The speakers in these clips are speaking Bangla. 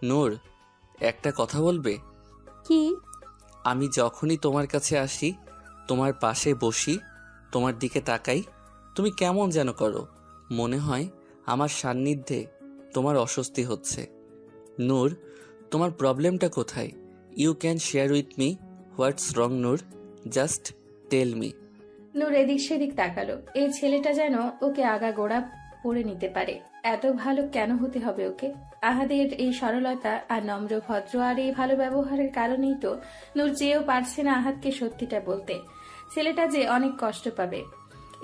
নূর, একটা কথা বলবে? কি? আমি যখনই তোমার কাছে আসি, তোমার পাশে বসি, তোমার দিকে তাকাই, তুমি কেমন যেন করো। মনে হয় আমার সান্নিধ্যে তোমার অস্বস্তি হচ্ছে। নূর, তোমার প্রবলেমটা কোথায়? You can share with me what's wrong. Noor, just tell me. Noor এদিক সেদিক তাকালো। এই ছেলেটা যেন ওকে আগাগোড়া পড়ে নিতে পারে। এত ভালো কেন হতে হবে ওকে? আহাদের এই সরলতা আর নম্র ভদ্র আর এই ভালো ব্যবহারের কারণেই তো নূর চেয়েও পারছে না আহাদকে সত্যিটা বলতে। ছেলেটা যে অনেক কষ্ট পাবে।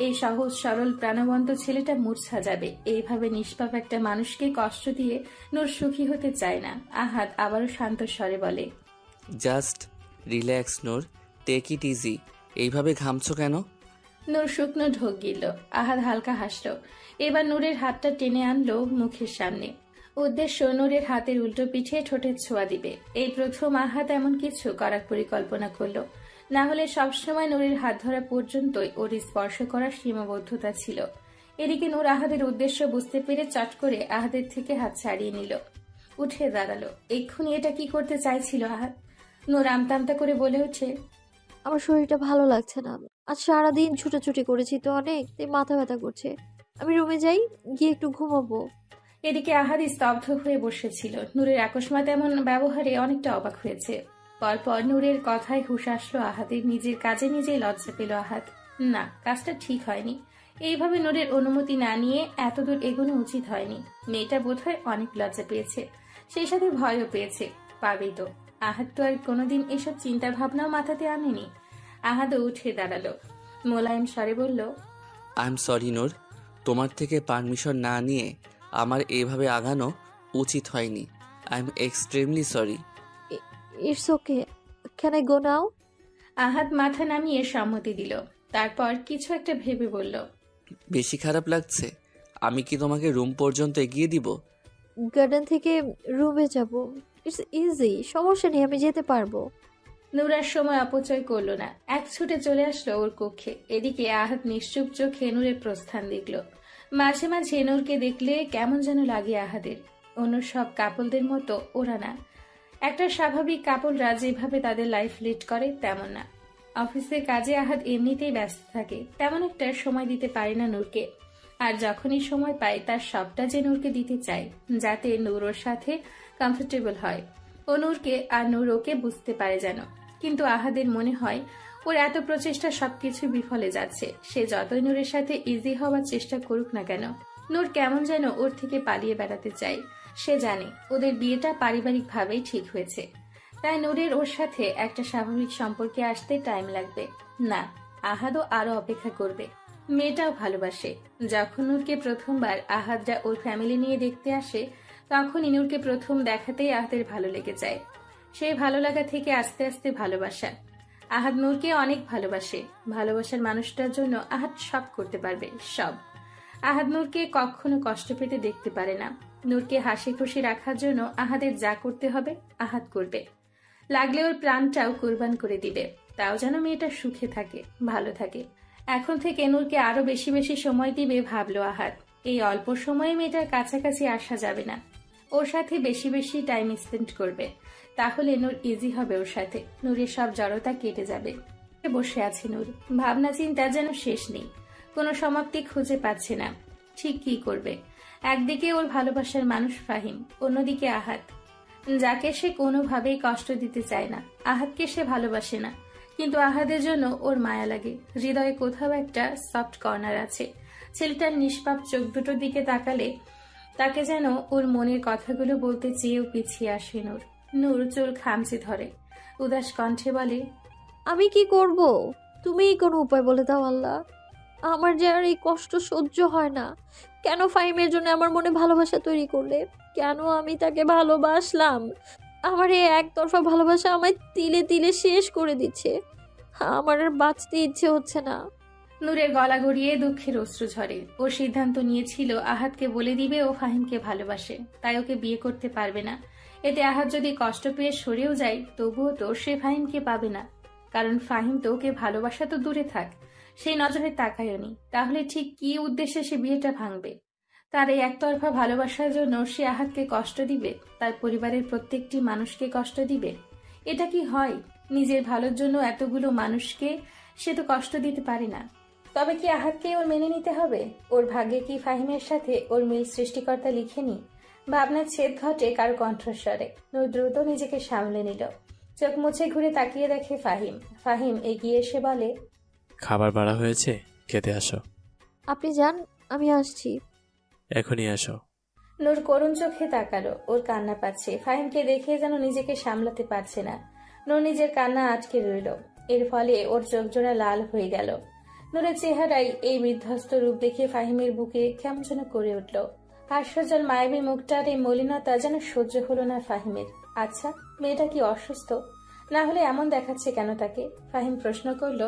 এই সহজ সরল প্রাণবন্ত ছেলেটা মূর্ছা যাবে। এইভাবে নিষ্পাপ একটা মানুষকে কষ্ট দিয়ে নূর সুখী হতে চায় না। আহাদ আবারও শান্ত স্বরে বলে, just relax Noor, take it easy. এইভাবে ঘামছো কেন? নূর শুকনো ঢোক গিলল। আহাদ হালকা হাসল। এবার নূরের হাতটা টেনে আনলো মুখের সামনে। উদ্দেশ্য নূরের হাতের উল্টো পিঠে ঠোঁটের ছোঁয়া দিবে। এই প্রথম আহাদ এমন কিছু করার পরিকল্পনা করলো। না হলে সবসময় নূরের হাত ধরা পর্যন্তই ওর স্পর্শ করার সীমাবদ্ধতা ছিল। এদিকে নূর আহাদের উদ্দেশ্য বুঝতে পেরে চট করে আহাদের থেকে হাত ছাড়িয়ে নিল। উঠে দাঁড়ালো। এক্ষুনি এটা কি করতে চাইছিল আহাদ? নূর আমতা করে বলে ওঠে, আমার শরীরটা ভালো লাগছে না। আজ সারাদিন ছুটাছুটি করেছি তো অনেক, তাই মাথা ব্যথা করছে। আমি রুমে যাই, গিয়ে একটু ঘুমাবো। এদিকে আহাদ স্তব্ধ হয়ে বসেছিল। নূরের আকস্মাত এমন ব্যবহারে অনেকটা অবাক হয়েছে। পরপর নূরের কথায় হুঁশ আসলো আহাদের। নিজের কাজে নিজেই লজ্জা পেল আহাদ। না, কাজটা ঠিক হয়নি। এইভাবে নূরের অনুমতি না নিয়ে এতদূর এগোনো উচিত হয়নি। মেয়েটা বোধহয় অনেক লজ্জা পেয়েছে, সেই সাথে ভয়ও পেয়েছে। পাবেই তো। আহাদ তো আর কোনোদিন এসব চিন্তা ভাবনাও মাথাতে আনেনি। আহাদও উঠে দাঁড়ালো। মোলায়েম স্বরে বলল, আই এম সরি নূর, তোমার থেকে পারমিশন না নিয়ে আমার এইভাবে আগানো উচিত হয়নি। I am extremely sorry. It's okay, can I go now? Ahad মাথা নামিয়ে সম্মতি দিল। তারপর কিছু একটা ভেবে বলল, বেশি খারাপ লাগছে? আমি কি তোমাকে রুম পর্যন্ত এগিয়ে দিব? গার্ডেন থেকে রুমে যাব। ইটস ইজি, সমস্যা নেই, আমি যেতে পারবো। নূরার সময় অপচয় করলো না, এক ছুটে চলে আসলো ওর কক্ষে। এদিকে আহাদ নিশ্চুপ চোখে নূরের প্রস্থান দেখল। মাঝে মাঝে নূরকে দেখলে কেমন যেন লাগে আহাদের। অন্য সব কাপলদের মতো ওরা না। একটা স্বাভাবিক কাপলরা যেভাবে তাদের লাইফ লিড করে তেমন না। অফিসের কাজে আহাদ এমনিতেই ব্যস্ত থাকে, তেমন একটা সময় দিতে পারে না নূরকে। আর যখনই সময় পায় তার সবটা যে নূরকে দিতে চায়, যাতে নূর ওর সাথে কমফোর্টেবল হয় ও নূরকে আর নূর ওকে বুঝতে পারে যেন। কিন্তু আহাদের মনে হয় ওর এত প্রচেষ্টা সবকিছু বিফলে যাচ্ছে। সে যতই নূরের সাথে ইজি হওয়ার চেষ্টা করুক না কেন, নূর কেমন যেন ওর থেকে পালিয়ে বেড়াতে চায়। সে জানে ওদের বিয়েটা পারিবারিকভাবেই ঠিক হয়েছে, তাই নূরের ওর সাথে একটা স্বাভাবিক সম্পর্কে আসতে টাইম লাগবে না। আহাদও আরো অপেক্ষা করবে। মেয়েটাও ভালোবাসে। যখন নূরকে প্রথমবার আহাদরা ওর ফ্যামিলি নিয়ে দেখতে আসে, তখনই নূরকে প্রথম দেখাতেই আহাদের ভালো লেগে যায়। সেই ভালো লাগা থেকে আস্তে আস্তে ভালোবাসা। আহাদ নূরকে অনেক ভালোবাসে। ভালোবাসার মানুষটার জন্য আহাদ সব করতে পারবে, সব। আহাদ নূরকে কখনো কষ্ট পেতে দেখতে পারে না। নূরকে হাসি খুশি রাখার জন্য আহাদের যা করতে হবে আহাদ করবে। লাগলে ওর প্রাণটাও কুরবান করে দিবে, তাও যেন মেয়েটা সুখে থাকে, ভালো থাকে। এখন থেকে নূরকে আরো বেশি বেশি সময় দিবে ভাবলো আহাদ। এই অল্প সময়ে মেয়েটার কাছাকাছি আসা যাবে না। ওর সাথে বেশি বেশি টাইম স্পেন্ড করবে, তাহলে নূর ইজি হবে ওর সাথে। নূরের সব জড়তা কেটে যাবে। বসে আছে নূর, ভাবনা চিন্তা যেন শেষ নেই, কোনো সমাপ্তি খুঁজে পাচ্ছে না। ঠিক কি করবে? একদিকে ওর ভালোবাসার মানুষ ফাহিম, অন্যদিকে আহাদ, যাকে সে কোনোভাবেই কষ্ট দিতে চায় না। আহাদকে সে ভালোবাসে না, কিন্তু আহাদের জন্য ওর মায়া লাগে। হৃদয়ে কোথাও একটা সফট কর্নার আছে। ছেলেটার নিষ্পাপ চোখ দুটোর দিকে তাকালে তাকে যেন ওর মনের কথাগুলো বলতে চেয়েও পিছিয়ে আসে নূর। নূর চুল খামচে ধরে, উদাস কণ্ঠে বলে, আমি কি করব? তুমিই কোনো উপায় বলে দাও আল্লাহ। আমার যে আর এই কষ্ট সহ্য হয় না। কেন ফাহিমের জন্য আমার মনে ভালোবাসা তৈরি করলে? কেন আমি তাকে ভালোবাসলাম? আমার এই একতরফা ভালোবাসা আমায় তিলে তিলে শেষ করে দিচ্ছে। আমার আর বাঁচতে ইচ্ছে হচ্ছে না। নূরের গলা গড়িয়ে দুঃখের অশ্রু ঝরে। ও সিদ্ধান্ত নিয়েছিল আহাদকে বলে দিবে ও ফাহিমকে ভালোবাসে, তাই ওকে বিয়ে করতে পারবে না। এতে আহাদ যদি কষ্ট পেয়ে সরেও যায়, তবুও তো সে ফাহিমকে পাবে না। কারণ ফাহিম তো ওকে ভালোবাসা তো দূরে থাক, সেই নজরে তাকায়নি। তাহলে ঠিক কি উদ্দেশ্যে সে বিয়েটা ভাঙবে? তার এই একতরফা ভালোবাসার জন্য সে আহাতকে কষ্ট দিবে, তার পরিবারের প্রত্যেকটি মানুষকে কষ্ট দিবে? এটা কি হয়? নিজের ভালোর জন্য এতগুলো মানুষকে সে তো কষ্ট দিতে পারে না। তবে কি আহাতকে ওর মেনে নিতে হবে? ওর ভাগ্যে কি ফাহিমের সাথে ওর মিল সৃষ্টিকর্তা লিখেনি? ভাবনার ছেদ ঘটে কারো কণ্ঠস্বরে। নূর দ্রুত নিজেকে সামলে নিল। চোখ মুছে ঘুরে তাকিয়ে দেখে ফাহিম। ফাহিম এগিয়ে এসে বলে, খাবার বাড়া হয়েছে, খেতে আসো। আপনি যান, আমি আসছি। এখনই আসো। নূর করুণ চোখে তাকালো। ওর কান্না পাচ্ছে। ফাহিমকে দেখে যেন নিজেকে সামলাতে পারছে না। নূর নিজের কান্না আটকে রইল। এর ফলে ওর চোখ জোড়া লাল হয়ে গেল। নূরের চেহারায় এই বিধ্বস্ত রূপ দেখে ফাহিমের বুকে কেমন যেন করে উঠল। হাস্যজল মায়াবী মুখটার এই মলিনতা যেন সহ্য হলো না ফাহিমের। আচ্ছা, মেয়েটা কি অসুস্থ? না হলে এমন দেখাচ্ছে কেন তাকে? ফাহিম প্রশ্ন করল।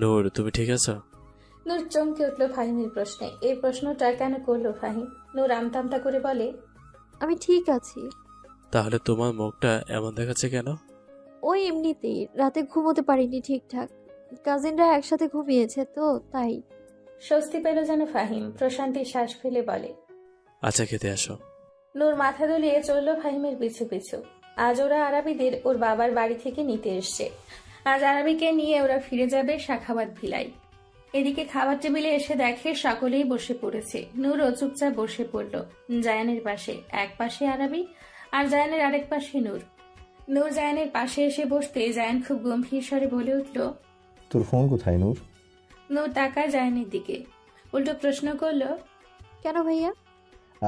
নূর, তুমি ঠিক আছো? নূর চমকে উঠল ফাহিমের প্রশ্নে। এই প্রশ্নটা কেন করলো ফাহিম? নূর আমতামতা করে বলে, আমি ঠিক আছি। তাহলে তোমার মুখটা এমন দেখাচ্ছে কেন? ওই এমনিতেই রাতে ঘুমোতে পারিনি ঠিকঠাক। কাজিনরা একসাথে ঘুমিয়েছে তো তাই। স্বস্তি পেল যেন ফাহিম। প্রশান্তির শ্বাস ফেলে বলে, আচ্ছা, খেতে আসো। নূর মাথা দুলিয়ে চলল ফাহিমের পিছু পিছু। আজ ওরা আরাবিদের ওর বাবার বাড়ি থেকে নিতে এসছে। আজ আরাবিকে নিয়ে ওরা ফিরে যাবে শাখাবাদ ভিলায়। এদিকে খাবার টেবিলে এসে দেখে সকলেই বসে পড়েছে। নূরও চুপচাপ বসে পড়ল জায়ানের পাশে। এক পাশে আরাবি আর জায়ানের আরেক পাশে নূর। নূর জায়ানের পাশে এসে বসতে জায়ান খুব গম্ভীর স্বরে বলে উঠল, তোর ফোন কোথায় নূর? নূর তাকায় জায়ানের দিকে। উল্টো প্রশ্ন করল, কেন ভাইয়া?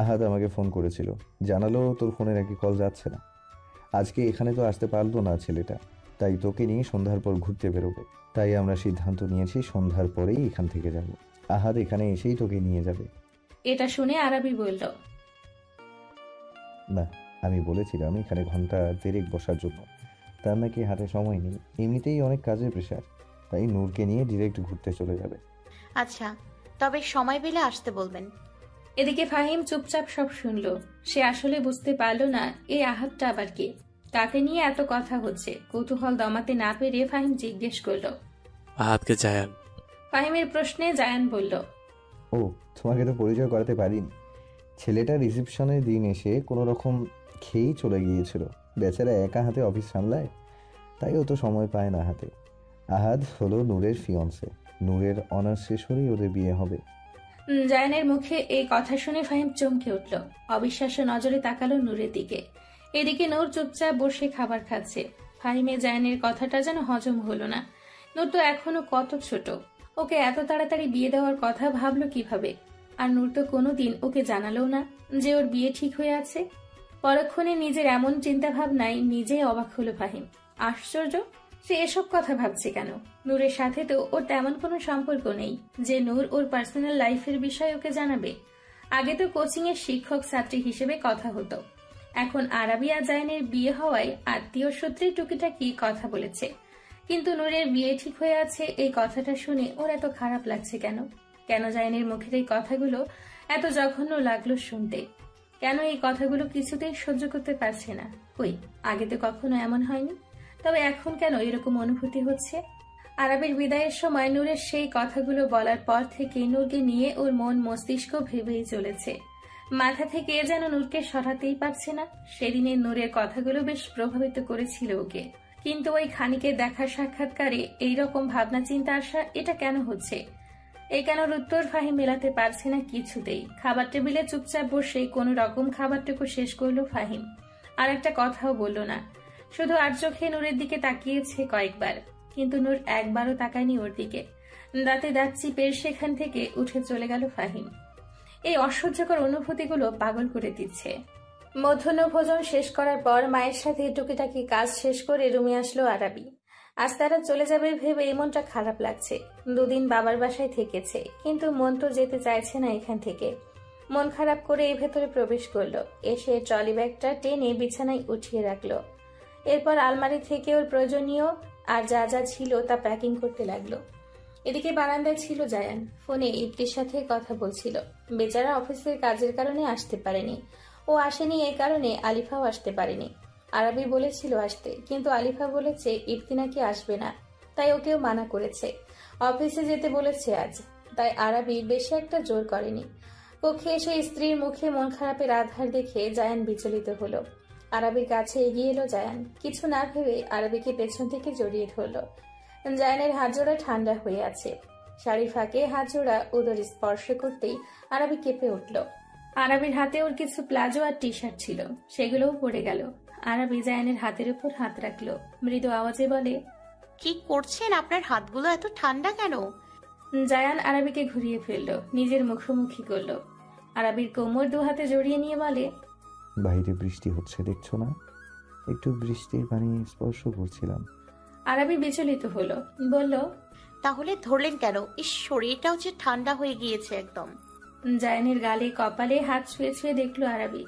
আহাদ আমাকে ফোন করেছিল, জানালো তোর ফোনের একই কল যাচ্ছে না। আজকে এখানে তো আসতে পারলো না ছেলেটা, তাই তোকে নিয়ে সন্ধ্যার পর ঘুরতে বেরোবে। তাই আমরা সিদ্ধান্ত নিয়েছি সন্ধ্যার পরেই এখান থেকে যাব। আহাদ এখানে এসেই তোকে নিয়ে যাবে। এটা শুনে আরাবি বলল, না, আমি বলেছিলাম এখানে ঘন্টা 3 বসার জন্য। তার নাকি হাতে সময় নেই, এমনিতেই অনেক কাজের প্রেশার, তাই নূরকে নিয়ে ডিরেক্ট ঘুরতে চলে যাবে। আচ্ছা, তবে সময় পেলে আসতে বলবেন। এদিকে ফাহিম চুপচাপ সব শুনল। সে আসলে বুঝতে পারল না এই আহাতটা আবার কে, কাকে নিয়ে এত কথা হচ্ছে। কৌতূহল দমাতে না পেরে ফাহিম জিজ্ঞেস করল। আহাতকে জায়ান। ফাহিমের প্রশ্নে জায়ান বলল, ও, তোমাকে তো পরিচয় করাতে পারিনি। ছেলেটা রিসেপশনের দিন এসে কোনো রকম খেয়েই চলে গিয়েছিল। বেচারা একা হাতে অফিস সামলায়, তাই ও তো সময় পায় না হাতে। আহাদ হলো নূরের ফিয়ন্সে। নূরের অনার্স শেষ হলেই ওদের বিয়ে হবে। জায়ানের মুখে এই কথা শুনে ফাহিম চমকে উঠল। অবিশ্বাস্য নজরে তাকালো নূরের দিকে। এদিকে নূর চুপচাপ বসে খাবার খাচ্ছে। ফাহিমে জায়ানের কথাটা যেন হজম হলো না। নূর তো এখনো কত ছোট, ওকে এত তাড়াতাড়ি বিয়ে দেওয়ার কথা ভাবলো কিভাবে? আর নূর তো কোনোদিন ওকে জানালো না যে ওর বিয়ে ঠিক হয়ে আছে। পরক্ষণে নিজের এমন চিন্তা ভাবনায় নিজেই অবাক হলো ফাহিম। আশ্চর্য, সে এসব কথা ভাবছে কেন? নূরের সাথে তো ওর তেমন কোনো সম্পর্ক নেই যে নূর ওর পার্সোনাল লাইফের বিষয় ওকে জানাবে। আগে তো কোচিং এর শিক্ষক ছাত্রী হিসেবে কথা হতো, এখন আরাবি আর জায়ানের বিয়ে হওয়ায় আত্মীয় সূত্রে টুকিটাকি কথা বলেছে। কিন্তু নূরের বিয়ে ঠিক হয়ে আছে এই কথাটা শুনে ওর এত খারাপ লাগছে কেন? কেন জায়ানের মুখের এই কথাগুলো এত জঘন্য লাগলো শুনতে? কেন এই কথাগুলো কিছুতেই সহ্য করতে পারছে না? কই, আগে তো কখনো এমন হয়নি। তবে এখন কেন এরকম অনুভূতি হচ্ছে? আরাবের বিদায়ের সময় নূরের সেই কথাগুলো বলার পর থেকে নূরকে নিয়ে ওর মন মস্তিষ্ক ভেবেই চলেছে। মাথা থেকে যেন নূরকে সরাতেই পারছে না। সেদিনের নূরের কথাগুলো বেশ প্রভাবিত করেছিল ওকে, কিন্তু ওই খানিকের দেখা সাক্ষাৎকারে এইরকম ভাবনা চিন্তা আসা, এটা কেন হচ্ছে? এই কেনর উত্তর ফাহিম মেলাতে পারছে না কিছুতেই। খাবার টেবিলে চুপচাপ বসে কোনো রকম খাবারটুকু শেষ করলো ফাহিম। আর একটা কথাও বলল না, শুধু আর চোখে নূরের দিকে তাকিয়েছে কয়েকবার, কিন্তু নূর একবারও তাকায়নি ওর দিকে। দাঁতে দাঁত চিপে সেখান থেকে উঠে চলে গেল ফাহিম। এই অসহ্যকর অনুভূতিগুলো পাগল করে দিচ্ছে। মধ্যাহ্ন ভোজন শেষ করার পর মায়ের সাথে টুকিটাকি কাজ শেষ করে রুমে আসলো আরাবি। আজ তারা চলে যাবে ভেবে মনটা খারাপ লাগছে। দুদিন বাবার বাসায় থেকেছে, কিন্তু মন তো যেতে চাইছে না এখান থেকে। মন খারাপ করে এই ভেতরে প্রবেশ করলো। এসে ট্রলি ব্যাগটা টেনে বিছানায় উঠিয়ে রাখলো। এরপর আলমারি থেকে ওর প্রয়োজনীয় আর যা যা ছিল তা প্যাকিং করতে লাগলো। এদিকে বারান্দায় ছিল জায়ান, ফোনে ইপ্তির সাথে কথা বলছিল। বেচারা অফিসের কাজের কারণে আসতে পারেনি। ও আসেনি এই কারণে আলিফাও আসতে পারেনি। আরাবি বলেছিল আসতে, কিন্তু আলিফা বলেছে ইপ্তি নাকি আসবে না, তাই ওকেও মানা করেছে। অফিসে যেতে বলেছে আজ, তাই আরাবি বেশি একটা জোর করেনি। কক্ষে এসে স্ত্রীর মুখে মন খারাপের আধার দেখে জায়ান বিচলিত হলো। আরবির কাছে এগিয়ে এলো জায়ান। কিছু না ভেবে আরবিকে পেছন থেকে জড়িয়ে ধরল। জায়ানের হাত জোড়া ঠান্ডা হয়ে আছে। শাড়ি ফাঁকে হাত জোড়া উদর স্পর্শ করতেই আরবি কেঁপে উঠল। আরবির হাতে ওর কিছু প্লাজো আর টি শার্ট ছিল, সেগুলোও পড়ে গেল। আরবি জায়ানের হাতের উপর হাত রাখলো, মৃদু আওয়াজে বলে, কি করছেন? আপনার হাতগুলো এত ঠান্ডা কেন? জায়ান আরবিকে ঘুরিয়ে ফেলল, নিজের মুখোমুখি করল। আরবির কোমর দু হাতে জড়িয়ে নিয়ে বলে, বাইরে বৃষ্টি হচ্ছে দেখছো না? একটু বৃষ্টির পানি স্পর্শ করছিলাম। আরবি বিচলিত হলো, বলল, তাহলে ধরলেন কেন? শরীরটাও যে ঠান্ডা হয়ে গিয়েছে একদম। জায়ানের গালে কপালে হাত ছুঁয়ে ছুঁয়ে দেখলো আরবি।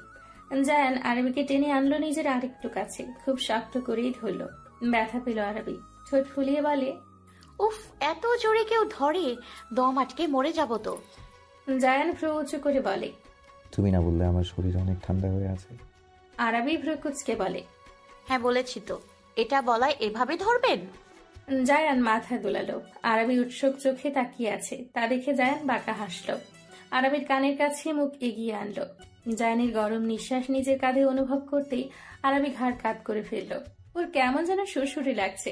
জায়ান আরবিকে টেনে আনলো নিজের আরেকটু কাছে, খুব শক্ত করেই ধরল। ব্যথা পেল আরবি, ঠোঁট ফুলিয়ে বলে, উফ, এত জোরে কেউ ধরে? দম আটকে মরে যাব তো। জায়ান ভ্রু উঁচু করে বলে। তুমি না বললে আমার শরীর অনেক ঠান্ডা হয়ে আছে? আরবি ভ্রু কুঁচকে বলে, হ্যাঁ বলেছি তো। এটা বলায় এভাবে ধরবেন? জায়ান মাথা দোলালো। আরবি উৎসুক চোখে তাকিয়ে আছে, তা দেখে জায়ান বাঁকা হাসল। আরবির কানের কাছে মুখ এগিয়ে আনলো। জায়ানের গরম নিঃশ্বাস নিজের কাঁধে অনুভব করতেই আরবি ঘাড় কাত করে ফেলল। ওর কেমন যেন সুরসুরি লাগছে।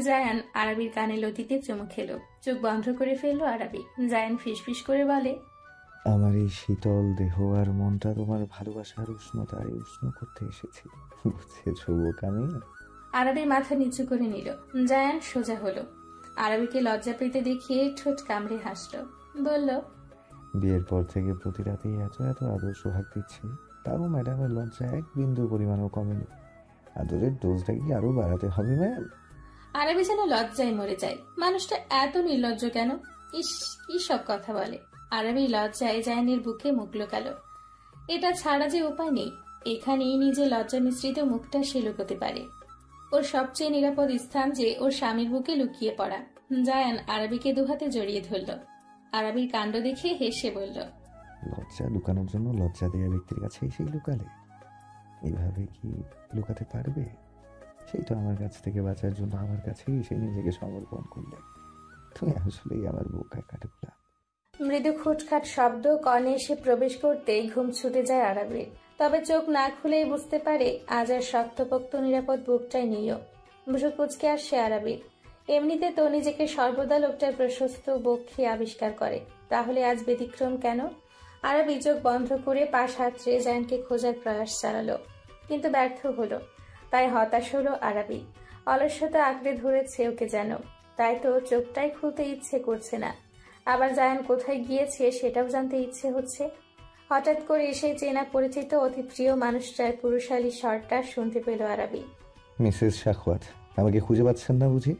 জায়ান আরবির কানে লতিতে চুমু খেলো। চোখ বন্ধ করে ফেললো আরবি। জায়ান ফিসফিস করে বলে, আমার এই শীতল দেহ আর মনটা তোমার ভালোবাসার উষ্ণতায় উষ্ণ করতে এসেছি, বুঝেছো বোকামি? আরবির মাথা নিচু করে নিল। জায়ান সোজা হলো। আরবিকে লজ্জা পেতে দেখিয়ে ঠোঁট কামড়ে হাসলো, বলল, বিয়ের পর থেকে প্রতি রাতেই এত এত আদর সোহাগ দিচ্ছি, তাও ম্যাডামের লজ্জা এক বিন্দু পরিমাণও কমেনি। আদরের ডোজটা কি আরো বাড়াতে হবে ম্যাম? আরবি যেন লজ্জায় মরে যায়। মানুষটা এত নির্লজ্জ কেন? ইস, কি সব কথা বলে। আরবি লজ্জায় জায়ানের বুকে মুখ লুকালো। এটা ছাড়া যে উপায় নেই। এখানেই নিজে লজ্জা মিশ্রিত মুখটা সে লুকোতে পারে। ওর সবচেয়ে নিরাপদ স্থান যে ওর স্বামীর বুকে লুকিয়ে পড়া। জায়ান আরবিকে দুহাতে জড়িয়ে ধরল। আরবির কাণ্ড দেখে হেসে বলল, লজ্জা লুকানোর জন্য লজ্জা দেওয়া ব্যক্তির কাছে সেই লুকালে? এইভাবে কি লুকাতে পারবে? সেই তো আমার কাছ থেকে বাঁচার জন্য আমার কাছেই সে নিজেকে সমর্পণ করলে। তুমি আসলেই আমার বোকা কাঠগোলা। মৃদু খুটখাট শব্দ কর্ণে এসে প্রবেশ করতেই ঘুম ছুটে যায় আরবির। তবে চোখ না খুলেই বুঝতে পারে আজ আর শক্তপোক্ত নিরাপদ বুকটাই নিও। ভ্রু কুঁচকে আসছে আরবির। এমনিতে তো নিজেকে সর্বদা লোকটার প্রশস্ত বক্ষে আবিষ্কার করে, তাহলে আজ ব্যতিক্রম কেন? আরবি চোখ বন্ধ করে পাশ হাতড়ে জায়ানকে খোঁজার প্রয়াস চালালো, কিন্তু ব্যর্থ হলো। তাই হতাশ হলো আরবি। অলস্যতা আঁকড়ে ধরেছে ওকে যেন, তাই তো চোখটাই খুলতে ইচ্ছে করছে না। আবার জায়ান কোথায় গিয়েছে সেটাও জানতে ইচ্ছে হচ্ছে। হঠাৎ করে এসে চেনা পরিচিত অতি প্রিয় মানুষটার পুরুষালী স্বরটা শুনতে পেল আরবি। মিসেস শাখওয়াত, আমাকে খুঁজে পাচ্ছেন না বুঝি?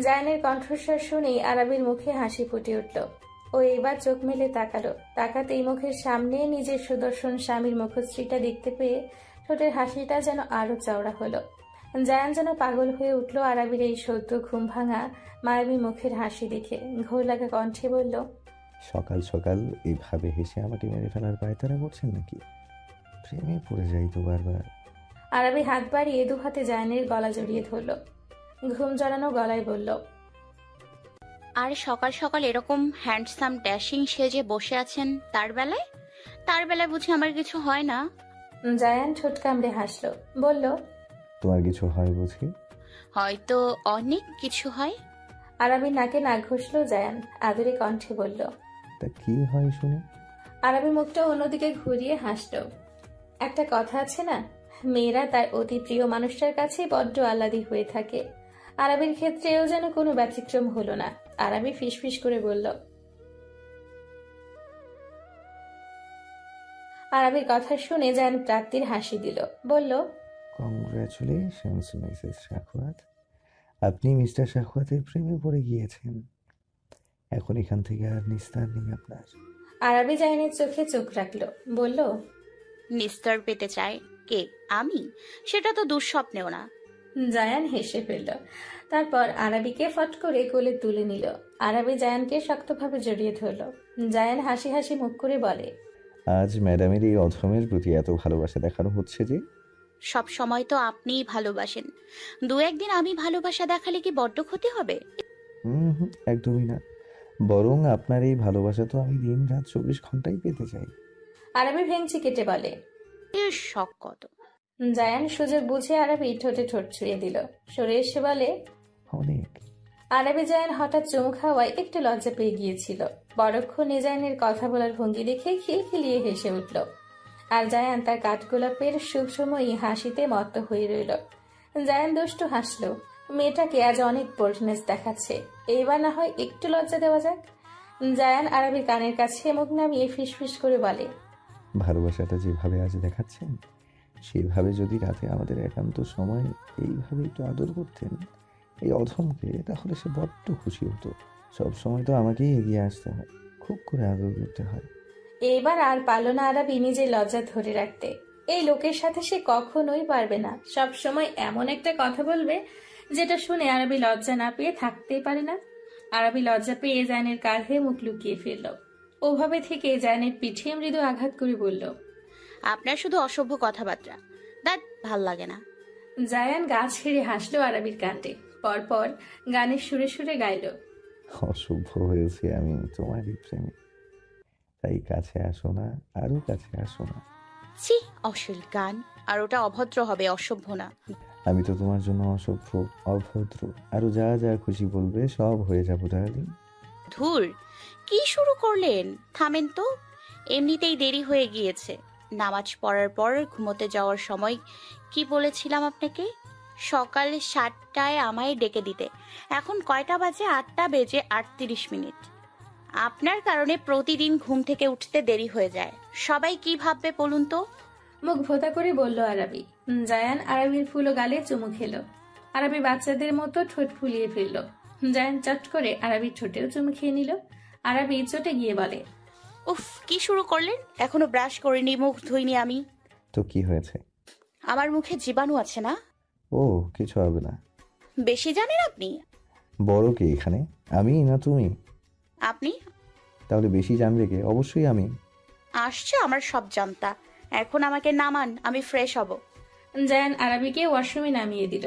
জায়ানের কণ্ঠস্বর শুনেই আরবির মুখে হাসি ফুটে উঠল। ও এবার চোখ মেলে তাকালো। তাকাতেই মুখের সামনে নিজের সুদর্শন স্বামীর মুখশ্রীটা দেখতে পেয়ে ঠোঁটের হাসিটা যেন আরো চওড়া হলো। জায়ান যেন পাগল হয়ে উঠল আরবির এই সদ্য ঘুম ভাঙা মায়াবী মুখের হাসি দেখে। ঘোর লাগা কণ্ঠে বলল, সকাল সকাল এইভাবে হেসে আমাকে মেরে ফেলার পায়তারা করছেন নাকি? প্রেমে পড়ে যাই তো বারবার। আরবি হাত বাড়িয়ে দু হাতে জায়ানের গলা জড়িয়ে ধরল। ঘুম জড়ানো গলায় বলল, আর সকাল সকাল এরকম হ্যান্ডসাম ড্যাশিং সেজে বসে আছেন তার বেলায় বুঝি আমার কিছু হয় না? জায়ান ঠোঁট কামড়ে হাসল, বলল, তোমার কিছু হয় বুঝি? হয়তো অনেক কিছু হয়। আরবি নাকে নাক ঘষল জায়ান, আদরে কণ্ঠে বলল, তা কি হয় শুনি? আরবি মুখটা অন্যদিকে ঘুরিয়ে হাসল। একটা কথা আছে না, মেয়েরা তার অতি প্রিয় মানুষটার কাছে বড্ড আহ্লাদী হয়ে থাকে। আরবির ক্ষেত্রেও যেন কোনো ব্যতিক্রম হলো না। আরবি ফিসফিস করে বলল। আরবির কথা শুনে জায়ান প্রাপ্তির হাসি দিল, বলল, কংগ্রাচুলেশনস মিসেস শাখওয়াত, আপনি মিস্টার শাখওয়াতের প্রেমে পড়ে গিয়েছেন। এখন এখান থেকে আর নিস্তার নেই আপনার। আরবি জায়ানের চোখে চোখ রাখলো, বলল, নিস্তার পেতে চায় কে? আমি? সেটা তো দুঃস্বপ্নেও না। জায়ান হেসে ফেলল। তারপর আরবিকে ফট করে কোলে তুলে নিল। আরবি জায়ানকে শক্তভাবে জড়িয়ে ধরল। জায়ান হাসি হাসি মুখ করে বলে, আজ ম্যাডামের এই অধমের প্রতি এত ভালোবাসা দেখানো হচ্ছে যে? সব সময় তো আপনিই ভালোবাসেন, দু একদিন আমি ভালোবাসা দেখালে কি বড্ড ক্ষতি হবে? হুম, একদমই না। বরং আপনার এই ভালোবাসা তো আমি দিন রাত 24 ঘন্টাই পেতে চাই। আরবি ভেঙচি কেটে বলে। এর শখ কত। জায়ান সুযোগ বুঝে আরবি ঠোঁটে ঠোঁট ছুঁয়ে দিল। সরে এসে বলে, অনেক। আরবি জায়ান হঠাৎ চুমু খাওয়ায় একটু লজ্জা পেয়ে গিয়েছিল। পরক্ষণে জায়ানের কথা বলার ভঙ্গি দেখে খিলখিলিয়ে হেসে উঠল। আর জায়ান তার কাঠগোলাপের সুসময়ী হাসিতে মত্ত হয়ে রইল। জায়ান দুষ্টু হাসল। মেয়েটাকে আজ অনেক বোল্ডনেস দেখাচ্ছে, এইবার না হয় একটু লজ্জা দেওয়া যাক। জায়ান আরবির কানের কাছে মুখ নামিয়ে ফিসফিস করে বলে, ভালোবাসাটা যেভাবে আজ দেখাচ্ছেন, সেভাবে যদি রাতে আমাদের একান্ত সময় এইভাবে একটু আদর করতেন এই অধমকে, তাহলে সে বড্ড খুশি হতো। সব সময় তো আমাকেই এগিয়ে আসতে হয়, খুব করে আদর করতে হয়। এইবার আর পারল না আরবি নিজের লজ্জা ধরে রাখতে। এই লোকের সাথে সে কখনোই পারবে না। সব সময় এমন একটা কথা বলবে যেটা শুনে আরবি লজ্জা না পেয়ে থাকতেই পারে না। আরবি লজ্জা পেয়ে জায়ানের কাঁধে মুখ লুকিয়ে ফিরল। ওভাবে থেকে জায়ানের পিঠে মৃদু আঘাত করে বলল, আপনার শুধু অসভ্য কথাবার্তা, দ্যাট ভাল লাগে না। জায়ান গা ছেড়ে হাসলো আরবির কাণ্ডে। পরপর গানের সুরে সুরে গাইল, অসভ্য হয়েছে আমি তোমারই প্রেমে, তাই কাছে আসো না, আরো কাছে আসো না। ছি, অশ্লীল গান। আর ওটা অভদ্র হবে, অসভ্য না। আমি তো তোমার জন্য অসভ্য, অভদ্র, আরো যা যা খুশি বলবে সব হয়ে যাবো ডার্লিং। ধুর, কি শুরু করলেন? থামেন তো। এমনিতেই দেরি হয়ে গিয়েছে। নামাজ পড়ার পর ঘুমোতে যাওয়ার সময় কি বলেছিলাম আপনাকে? সকাল 7টায় আমায় ডেকে দিতে। এখন কয়টা বাজে? 8টা বেজে 38 মিনিট। আপনার কারণে প্রতিদিন ঘুম থেকে উঠতে দেরি হয়ে যায়। সবাই কি ভাববে বলুন তো? মুখ ভোতা করে বলল আরবি। জায়ান আরবির ফুলো গালে চুমু খেলো। আরবি বাচ্চাদের মতো ঠোঁট ফুলিয়ে ফেলল। জায়ান চট করে আরবির ঠোঁটেও চুমু খেয়ে নিল। আরবি চটে গিয়ে বলে, উফ, কি শুরু করলেন? এখনো ব্রাশ করিনি, মুখ ধুইনি আমি। তো কি হয়েছে? আমার মুখে জীবাণু আছে না? ও, কিছু হবে না। বেশি জানেন আপনি। বড় কে এখানে, আমি না তুমি? আপনি। তাহলে বেশি জানবে কে? অবশ্যই আমি। আসছে আমার সব জানতা। এখন আমাকে নামান, আমি ফ্রেশ হব। জায়ান আরবিকে ওয়াশরুমে নামিয়ে দিল।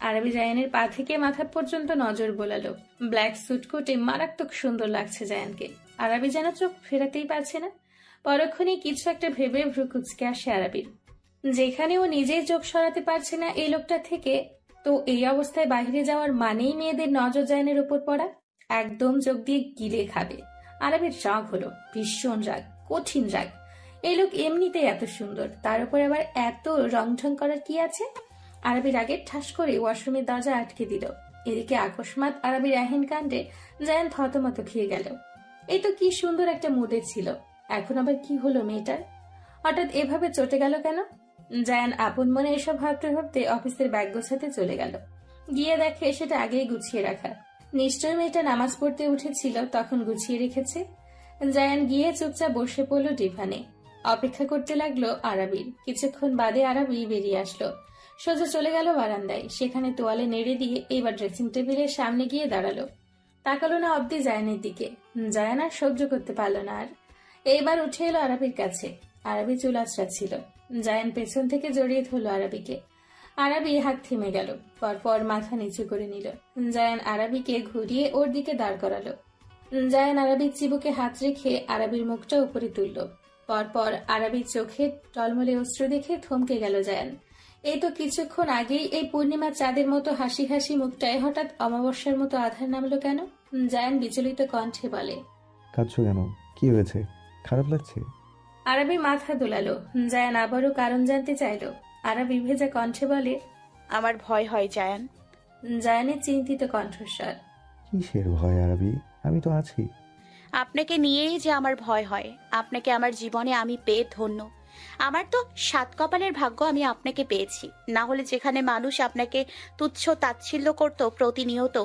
আরবি জায়ানের পা থেকে মাথা পর্যন্ত নজর বোলালো। ব্ল্যাক স্যুট কোটে মারাত্মক সুন্দর লাগছে জায়ানকে। আরবি যেন চোখ ফেরাতেই পারছে না। পরক্ষণে কিছু একটা ভেবে ভ্রু কুঁচকে আসে আরবির। যেখানে ও নিজেই চোখ সরাতে পারছে না এই লোকটা থেকে, তো এই অবস্থায় বাইরে যাওয়ার মানেই মেয়েদের নজর জায়ানের উপর পড়া। একদম চোখ দিয়ে গিলে খাবে। আরবির রাগ হলো, ভীষণ রাগ, কঠিন রাগ। এই লোক এমনিতেই এত সুন্দর, তার উপর আবার এত রং ঢং করার কি আছে? আরবির আগে ঠাস করে ওয়াশরুমের দরজা আটকে দিল। এদিকে আকস্মাৎ আরবির আহিন কাণ্ডে জায়ান থতমত খেয়ে গেল। এই তো কি সুন্দর একটা মুডে ছিল, এখন আবার কি হলো মেয়েটার? হঠাৎ এভাবে চটে গেল কেন? জায়ান আপন মনে এসব ভাবতে ভাবতে অফিসের ব্যাগ গোছাতে চলে গেল। গিয়ে দেখে সেটা আগেই গুছিয়ে রাখা। নিশ্চয় মেয়েটা নামাজ পড়তে উঠেছিল, তখন গুছিয়ে রেখেছে। জায়ান গিয়ে চুপচাপ বসে পড়ল ডিভানে। অপেক্ষা করতে লাগলো আরবির। কিছুক্ষণ বাদে আরবি বেরিয়ে আসলো। সোজা চলে গেল বারান্দায়। সেখানে তোয়ালে নেড়ে দিয়ে এবার ড্রেসিং টেবিলের সামনে গিয়ে দাঁড়ালো। তাকালো না অব্দি জায়ানের দিকে। জায়ান আর সহ্য করতে পারল না আর। এইবার উঠে এলো আরবির কাছে। আরবি চুল আঁচড়াচ্ছিল। জায়ান পেছন থেকে জড়িয়ে ধরল আরবিকে। আরবি হাত থেমে গেল। পরপর মাথা নিচু করে নিল। জায়ান আরবিকে ঘুরিয়ে ওর দিকে দাঁড় করালো। জায়ান আরবির চিবুকে হাত রেখে আরবির মুখটা উপরে তুলল। পরপর আরবির চোখে টলমলে অশ্রু দেখে থমকে গেল জায়ান। এই তো কিছুক্ষণ আগেই এই পূর্ণিমার চাঁদের মতো হাসি হাসি মুখটায় হঠাৎ অমাবস্যার মতো আধার নামলো কেন? জায়ান বিচলিত কণ্ঠে বলে, কাঁদছো কেন? কি হয়েছে? খারাপ লাগছে? আরবি মাথা দোলালো। জায়ান আবারও কারণ জানতে চাইল। আরবি ভেজা কণ্ঠে বলে, আমার ভয় হয় জায়ান। জায়ানের চিন্তিত কণ্ঠস্বর। কিসের ভয় আরবি? আমি তো আছি। আপনাকে নিয়েই যে আমার ভয় হয়। আপনাকে আমার জীবনে আমি পেয়ে ধন্য। আমার তো 7 কপালের ভাগ্য আমি আপনাকে পেয়েছি। না হলে যেখানে মানুষ আপনাকে তুচ্ছ তাচ্ছিল্য করত প্রতিনিয়ত,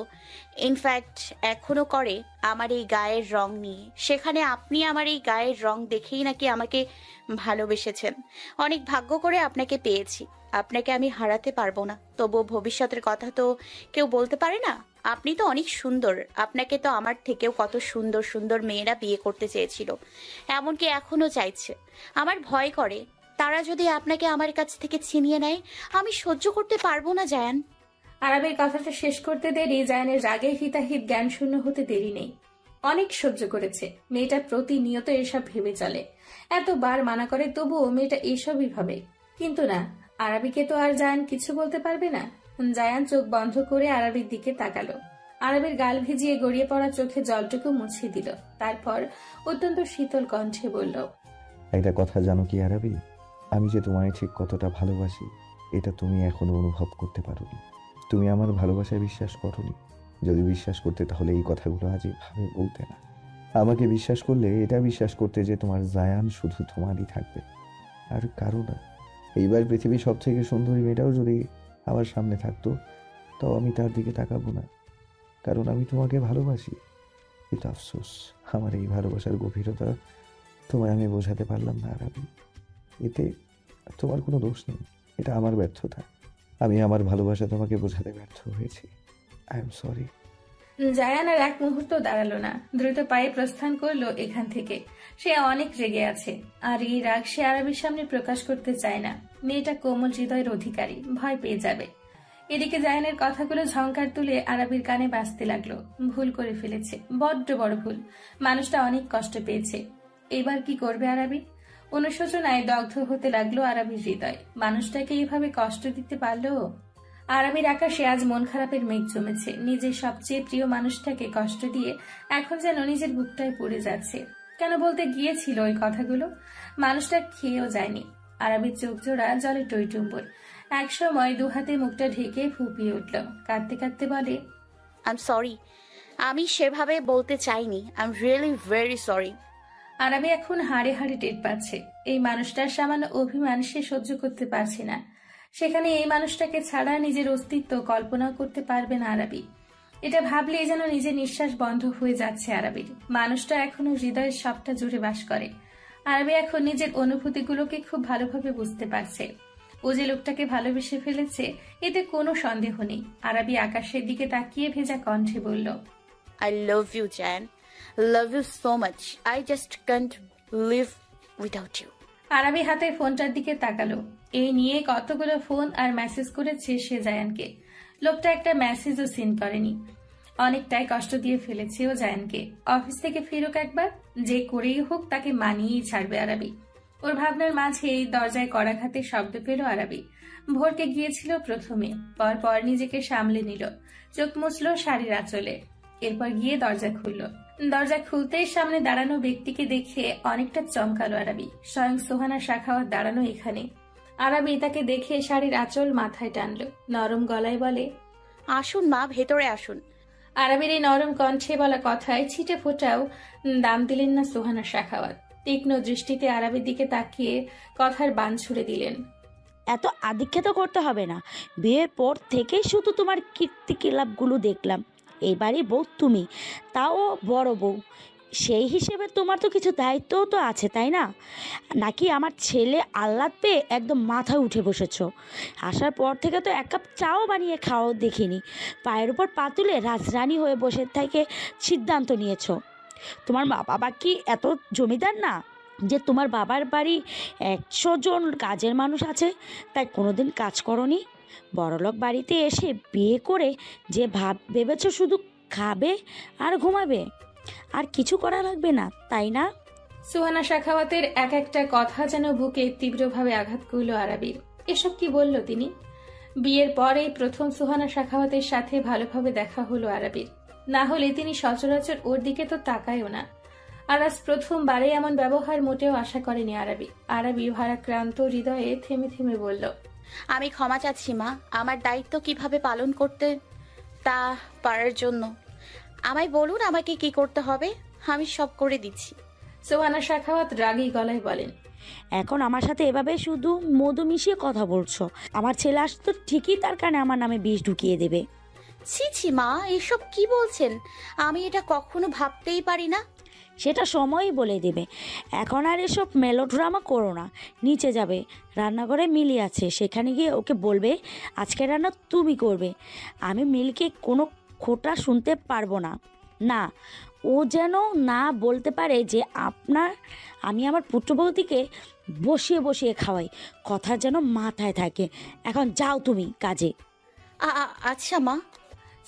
ইনফ্যাক্ট এখনো করে আমার এই গায়ের রং নিয়ে, সেখানে আপনি আমার এই গায়ের রং দেখেই নাকি আমাকে ভালোবেসেছেন। অনেক ভাগ্য করে আপনাকে পেয়েছি। আপনাকে আমি হারাতে পারবো না, তবুও ভবিষ্যতের কথা তো কেউ বলতে পারে না। আপনি তো অনেক সুন্দর। আপনাকে তো আমার থেকেও কত সুন্দর সুন্দর মেয়েরা বিয়ে করতে চেয়েছিল, এমনকি এখনো চাইছে। আমার ভয় করে তারা যদি আপনাকে আমার কাছ থেকে ছিনিয়ে নেয়, আমি সহ্য করতে পারবো না জায়ান। আরবের কথাটা শেষ করতে দেরি জায়ানের রাগে হিতাহিত জ্ঞান শূন্য হতে দেরি নেই। অনেক সহ্য করেছে। মেয়েটা প্রতিনিয়ত এসব ভেবে চলে, এতবার মানা করে তবুও মেয়েটা এসবই ভাবে। কিন্তু না, আরাবিকে তো আর জায়ান কিছু বলতে পারবে না। জায়ান চোখ বন্ধ করে আরাবির দিকে তাকালো। আরাবির গাল ভিজিয়ে গড়িয়ে পড়া চোখে জলটুকু মুছিয়ে দিল। তারপর অত্যন্ত শীতল কণ্ঠে বলল, একটা কথা জানো কি আরাবি, আমি যে তোমায় ঠিক কতটা ভালোবাসি এটা তুমি এখনো অনুভব করতে পারোনি। তুমি আমার ভালোবাসায় বিশ্বাস করোনি। যদি বিশ্বাস করতে তাহলে এই কথাগুলো আজ এভাবে বলতে না। আমাকে বিশ্বাস করলে এটা বিশ্বাস করতে যে তোমার জায়ান শুধু তোমারই থাকবে, আর কারো না। এইবার পৃথিবীর সব থেকে সুন্দরী মেয়েটাও যদি আমার সামনে থাকতো তাও আমি তার দিকে তাকাবো না, কারণ আমি তোমাকে ভালোবাসি। এটা আফসোস, আমার এই ভালোবাসার গভীরতা তোমায় আমি বোঝাতে পারলাম না আরাবি। এতে তোমার কোনো দোষ নেই, এটা আমার ব্যর্থতা। আমি আমার ভালোবাসা তোমাকে বোঝাতে ব্যর্থ হয়েছি। I am sorry. জায়ান আর এক মুহূর্ত দাঁড়ালো না, দ্রুত পায়ে প্রস্থান করলো এখান থেকে। সে অনেক রেগে আছে, আর এই রাগ সে আরবির সামনে প্রকাশ করতে চায় না। মেয়েটা কোমল হৃদয়ের অধিকারী, ভয় পেয়ে যাবে। এদিকে জায়ানের কথাগুলো ঝংকার তুলে আরবির কানে বাজতে লাগলো। ভুল করে ফেলেছে, বড্ড বড় ভুল। মানুষটা অনেক কষ্ট পেয়েছে। এবার কি করবে আরবি? অনুশোচনায় দগ্ধ হতে লাগলো আরবির হৃদয়। মানুষটাকে এইভাবে কষ্ট দিতে পারলো? আরবির আকাশে আজ মন খারাপের মেঘ জমেছে। নিজের সবচেয়ে প্রিয় মানুষটাকে কষ্ট দিয়ে এখন যেন নিজের বুকটায় পড়ে যাচ্ছে। কেন বলতে গিয়েছিল ওই কথাগুলো? মানুষটা খেয়েও যায়নি। আরবির চোখ জোড়া জলে টইটুম্বর। এক সময় দুহাতে মুখটা ঢেকে ফুপিয়ে উঠল। কাঁদতে কাঁদতে বলে, আই এম সরি, আমি সেভাবে বলতে চাইনি। I am really very sorry. আরবি এখন হাড়ে হাড়ে টের পাচ্ছে এই মানুষটার সামান্য অভিমান সে সহ্য করতে পারছে না। সেখানে এই মানুষটাকে ছাড়া নিজের অস্তিত্ব কল্পনাও করতে পারবে না আরবি। এটা ভাবলেই যেন নিজের নিঃশ্বাস বন্ধ হয়ে যাচ্ছে আরবির। মানুষটা এখনো হৃদয়ের সবটা জুড়ে বাস করে। আরবি এখন নিজের অনুভূতিগুলোকে খুব ভালোভাবে বুঝতে পারছে। ও যে লোকটাকে ভালোবেসে ফেলেছে এতে কোনো সন্দেহ নেই। আরবি আকাশের দিকে তাকিয়ে ভেজা কণ্ঠে বলল, I love you, Jan. Love you so much. I just can't live without you. আরবি হাতের ফোনটার দিকে তাকালো। এই নিয়ে কতগুলো ফোন আর মেসেজ করেছে সে জায়ানকে। লোকটা একটা মেসেজও সিন করেনি। অনেকটাই কষ্ট দিয়ে ফেলেছে ও জায়ানকে। অফিস থেকে ফিরুক একবার, যে করেই হোক তাকে মানিয়েই ছাড়বে আরবি। ওর ভাবনার মাঝে দরজায় কড়াঘাতে শব্দ পেল আরবি। ভোরকে গিয়েছিল প্রথমে, পর নিজেকে সামলে নিল। চোখ মুছল শাড়ির আঁচলে, এরপর গিয়ে দরজা খুলল। দরজা খুলতেই সামনে দাঁড়ানো ব্যক্তিকে দেখে অনেকটা চমকালো আরবি। স্বয়ং সোহানা শাখাওয়াত দাঁড়ানো এখানে। আরবি তাকে দেখে শাড়ির আঁচল মাথায় টানলো, নরম গলায় বলে, আসুন মা, ভেতরে আসুন। আরবির এই নরম কণ্ঠে বলা কথায় ছিটে ফোটাও দাম দিলেন না সোহানা শাখাওয়াত। তীক্ষ্ণ দৃষ্টিতে আরবির দিকে তাকিয়ে কথার বান ছুড়ে দিলেন, এত আদিক্ষেতা করতে হবে না। বিয়ের পর থেকেই শুধু তোমার কীর্তিকলাপগুলো দেখলাম। এবারই বউ তুমি, তাও বড় বউ। সেই হিসেবে তোমার তো কিছু দায়িত্বও তো আছে, তাই না? নাকি আমার ছেলে আহ্লাদ পেয়ে একদম মাথায় উঠে বসেছ? আসার পর থেকে তো এক কাপ চাও বানিয়ে খাওয়াও দেখিনি। পায়ের উপর পা তুলে রাজরানী হয়ে বসে থেকে সিদ্ধান্ত নিয়েছ। তোমার মা বাবা কি এত জমিদার না যে তোমার বাবার বাড়ি 100 জন কাজের মানুষ আছে তাই কোনোদিন কাজ করনি? বড়লোক বাড়িতে এসে বিয়ে করে যে ভেবেছ শুধু খাবে আর ঘুমাবে, আর কিছু করা লাগবে না, তাই না? সোহানা শাখাওয়াতের এক একটা কথা যেন বুকে তীব্রভাবে আঘাত করল আরবির। এসব কি বলল তিনি? বিয়ের পরে প্রথম সোহানা শাখাওয়াতের সাথে ভালোভাবে দেখা হলো আরবির। না হলে তিনি সচরাচর ওর দিকে তো তাকায়ও না। আর আজ প্রথমবারে এমন ব্যবহার মোটেও আশা করেনি আরবি। আরবি ভারাক্রান্ত হৃদয়ে থেমে থেমে বলল, আমি ক্ষমা চাচ্ছি মা, আমার দায়িত্ব কিভাবে পালন করতে তা পারার জন্য। আমায় বলুন আমাকে কি করতে হবে, আমি সব করে দিচ্ছি। সোহানা শাখাওয়াত রাগী গলায় বলেন, এখন আমার সাথে এভাবে শুধু মধু মিশিয়ে কথা বলছো। আমার ছেলে আসতো ঠিকই তার কানে আমার নামে বিষ ঢুকিয়ে দেবে। ছি ছি মা, এসব কি বলছেন? আমি এটা কখনো ভাবতেই পারি না। সেটা সময়ই বলে দেবে। এখন আর এসব মেলোড্রামা করো না। নিচে যাবে, রান্নাঘরে মিলি আছে, সেখানে গিয়ে ওকে বলবে আজকে রান্না তুমি করবে। আমি মিলকে কোনো খোটা শুনতে পারবো না। না, ও যেন না বলতে পারে যে আমি আমার পুত্রবধূকে বসিয়ে বসিয়ে খাওয়াই। কথা যেন মাথায় থাকে। এখন যাও তুমি কাজে। আচ্ছা মা।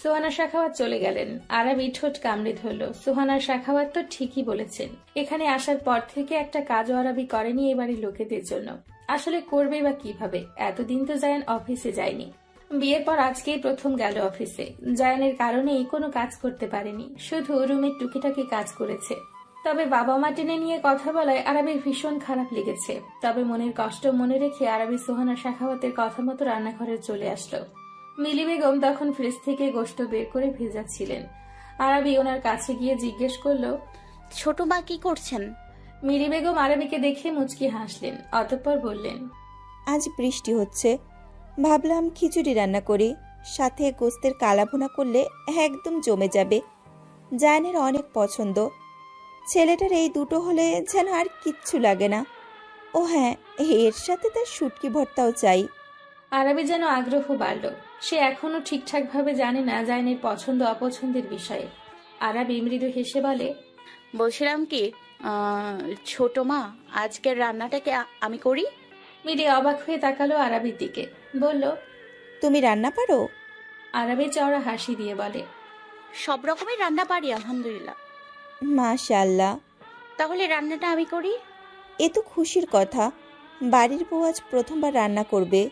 সুহানা সাখাওয়াত চলে গেলেন। আরাবি ঠোঁট কামড়ে ধরল। সুহানা সাখাওয়াত তো ঠিকই বলেছেন, এখানে আসার পর থেকে একটা কাজও আরাবি করেনি এই বাড়ির লোকেদের জন্য। আসলে করবে বা কিভাবে? এতদিন তো জায়ান অফিসে যায়নি। বিয়ের পর আজকেই প্রথম গেল অফিসে। জায়ানের কারণেই কোনো কাজ করতে পারেনি, শুধু রুমের টুকিটাকি কাজ করেছে। তবে বাবা মা টেনে নিয়ে কথা বলায় আরাবির ভীষণ খারাপ লেগেছে। তবে মনের কষ্ট মনে রেখে আরাবি সুহানা সাখাওয়াতের কথা মতো রান্নাঘরে চলে আসলো। মিলি বেগম তখন ফ্রিজ থেকে গোশত বের করে ভেজাচ্ছিলেন। আরাবি ওনার কাছে গিয়ে জিজ্ঞেস করলো, ছোট মা কি করছেন? মিলি বেগম আরাবিকে দেখে মুচকি হাসলেন, অতঃপর বললেন, আজ বৃষ্টি হচ্ছে, ভাবলাম খিচুড়ি রান্না করি, সাথে গোস্তের কালাভুনা করলে একদম জমে যাবে। জায়ানের অনেক পছন্দ। ছেলেটার এই দুটো হলে যেন আর কিচ্ছু লাগে না। ও হ্যাঁ, এর সাথে তার শুটকি ভর্তাও চাই। আরাবি যেন আগ্রহ বাড়ল। সে এখনো ঠিকঠাক ভাবে জানে না জায়ানের পছন্দ অপছন্দের বিষয়ে। আরাবি মৃদু হেসে বলে, বলছিলাম কি, ছোট মা আজকের রান্নাটাকে আমি করি? মিলি অবাক হয়ে তাকালো আরাবির দিকে, বলল, তুমি রান্না পারো? আরাবি চওড়া হাসি দিয়ে বলে, সব রকমের রান্না পারি আলহামদুলিল্লাহ। মাশাআল্লাহ, তাহলে রান্নাটা আমি করি? এ তো খুশির কথা। বাড়ির বউ আজ প্রথমবার রান্না করবে।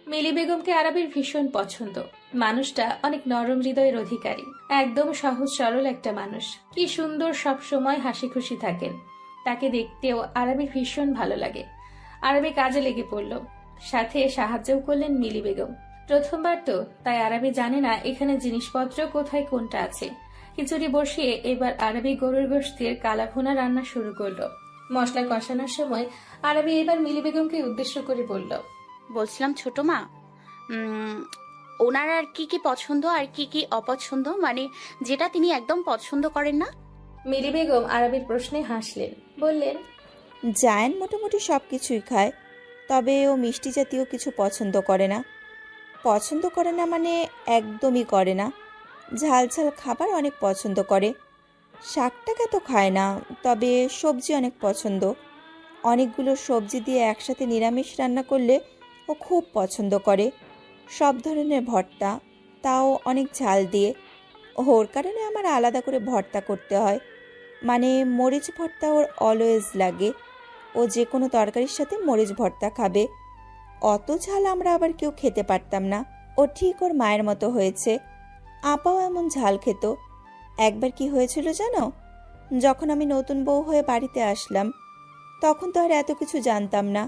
মিলি বেগমকে আরাবির ভীষণ পছন্দ। মানুষটা অনেক নরম হৃদয়ের অধিকারী, একদম সহজ সরল একটা মানুষ। কি সুন্দর, সব সময় হাসি খুশি থাকেন। তাকে দেখতেও আরাবির ভীষণ ভালো লাগে। আরাবি কাজে লেগে পড়ল, সাথে সাহায্যও করলেন মিলি বেগম। প্রথমবার তো, তাই আরাবি জানে না এখানে জিনিসপত্র কোথায় কোনটা আছে। খিচুড়ি বসিয়ে এবার আরাবি গরুর গোশতের কালাভুনা রান্না শুরু করলো। মশলা কষানোর সময় আরাবি এবার মিলি বেগমকে উদ্দেশ্য করে বলল, বলছিলাম ছোট মা, ওনার আর কি কি পছন্দ আর কি কি অপছন্দ, মানে যেটা তিনি একদম পছন্দ করেন না? মিলি বেগম আরাবির প্রশ্নে হাসলেন, বললেন, জায়ান মোটামুটি সব কিছুই খায়, তবে ও মিষ্টি জাতীয় কিছু পছন্দ করে না। পছন্দ করে না মানে একদমই করে না। ঝাল ঝাল খাবার অনেক পছন্দ করে। শাকটাকে তো খায় না, তবে সবজি অনেক পছন্দ। অনেকগুলো সবজি দিয়ে একসাথে নিরামিষ রান্না করলে ও খুব পছন্দ করে। সব ধরনের ভর্তা, তাও অনেক ঝাল দিয়ে। ওর কারণে আমার আলাদা করে ভর্তা করতে হয়, মানে মরিচ ভর্তা ওর অলওয়েজ লাগে। ও যে কোনো তরকারির সাথে মরিচ ভর্তা খাবে। অত ঝাল আমরা আবার কেউ খেতে পারতাম না। ও ঠিক ওর মায়ের মতো হয়েছে। আপাও এমন ঝাল খেত। একবার কি হয়েছিল জানো? যখন আমি নতুন বউ হয়ে বাড়িতে আসলাম, তখন তো আর এত কিছু জানতাম না।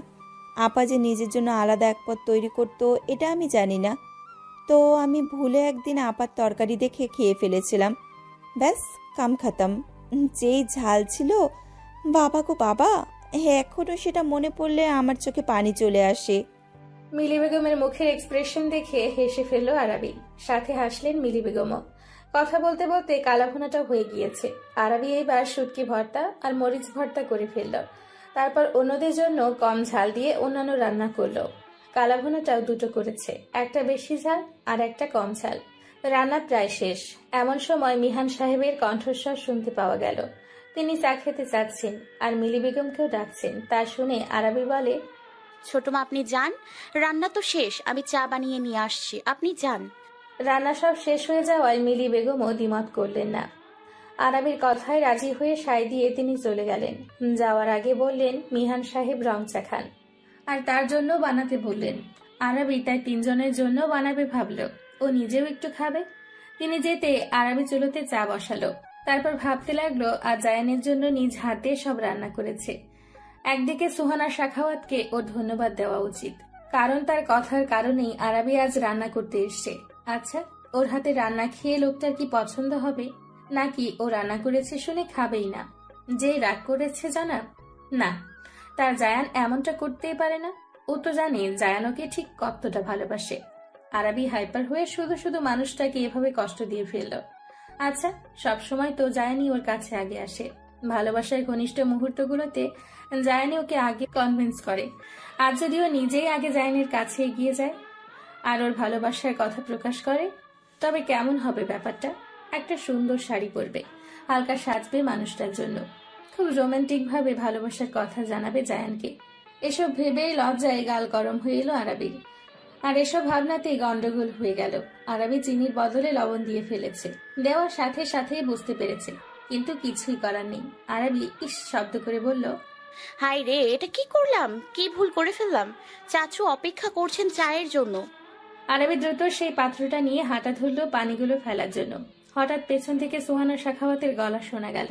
আপা যে নিজের জন্য আলাদা এক পদ তৈরি করতো এটা আমি জানি না। তো আমি ভুলে একদিন আপার তরকারি দেখে খেয়ে ফেলেছিলাম। ব্যাস, কাম খাতাম। যেই ঝাল ছিল, বাবা গো বাবা, এখনও সেটা মনে পড়লে আমার চোখে পানি চলে আসে। মিলি বেগমের মুখের এক্সপ্রেশন দেখে হেসে ফেলল আরাবি, সাথে হাসলেন মিলি বেগমও। কথা বলতে বলতে কালাভুনাটা হয়ে গিয়েছে। আরাবি এইবার শুটকি ভর্তা আর মরিচ ভর্তা করে ফেলল। তারপর অন্যদের জন্য কম ঝাল দিয়ে অন্যান্য রান্না করলো। কালাভুনাটাও দুটো করেছে, একটা বেশি ঝাল আর একটা কম ঝাল। রান্না প্রায় শেষ। এমন সময় মিহান সাহেবের কণ্ঠস্বর শুনতে পাওয়া গেল। তিনি চা খেতে চাচ্ছেন আর মিলি বেগমকেও ডাকছেন। তা শুনে আরাবি বলে, ছোট মা আপনি যান, রান্না তো শেষ, আমি চা বানিয়ে নিয়ে আসছি, আপনি যান। রান্না সব শেষ হয়ে যাওয়ায় মিলি বেগমও দ্বিমত করলেন না। আরাবির কথায় রাজি হয়ে সায় দিয়ে তিনি চলে গেলেন। যাওয়ার আগে বললেন মিহান সাহেব রং চা খান, আর তার জন্য বানাতে বললেন। আরাবি তাই তিনজনের জন্য বানাবে ভাবল, ও নিজেও একটু খাবে। তিনি যেতে আরাবি চুলোতে চা বসালো। তারপর ভাবতে লাগলো আজ জায়ানের জন্য নিজ হাতে সব রান্না করেছে। একদিকে সুহানা সাখাওয়াতকে ওর ধন্যবাদ দেওয়া উচিত, কারণ তার কথার কারণেই আরাবি আজ রান্না করতে এসছে। আচ্ছা, ওর হাতে রান্না খেয়ে লোকটার কি পছন্দ হবে, নাকি ও রান্না করেছে শুনে খাবেই না? যে রাগ করেছে জানাব না, তার জায়ান এমনটা করতেই পারে না। ও তো জানে জায়ান ওকে ঠিক কতটা ভালোবাসে। আরাবি হাইপার হয়ে শুধু শুধু মানুষটাকে এভাবে কষ্ট দিয়ে ফেলল। আচ্ছা, সবসময় তো জায়ানই ওর কাছে আগে আসে। ভালোবাসার ঘনিষ্ঠ মুহূর্তগুলোতে জায়ানি ওকে আগে কনভিন্স করে। আর যদি ও নিজেই আগে জায়ানের কাছে এগিয়ে যায় আর ওর ভালোবাসার কথা প্রকাশ করে, তবে কেমন হবে ব্যাপারটা? একটা সুন্দর শাড়ি পরবে, হালকা সাজবে মানুষটার জন্য, খুব রোমান্টিক ভাবে ভালোবাসার কথা জানাবে জায়ানকে। এসব ভেবেই লজ্জায় গাল গরম হয়ে এলো আরাবির। আর এসব ভাবনাতেই গন্ডগোল হয়ে গেল। আরবি চিনির বদলে লবণ দিয়ে ফেলেছে, দেওয়ার সাথে সাথেই বুঝতে পেরেছে, কিন্তু কিছুই করার নেই। আরবি ইস শব্দ করে বলল, হাই রে, এটা কি করলাম? কি ভুল করে ফেললাম? চাচু অপেক্ষা করছেন চায়ের জন্য। আরবি দ্রুত সেই পাত্রটা নিয়ে হাঁটা ধরল পানিগুলো ফেলার জন্য। হঠাৎ পেছন থেকে সুহানা সাখাওয়াতের গলা শোনা গেল।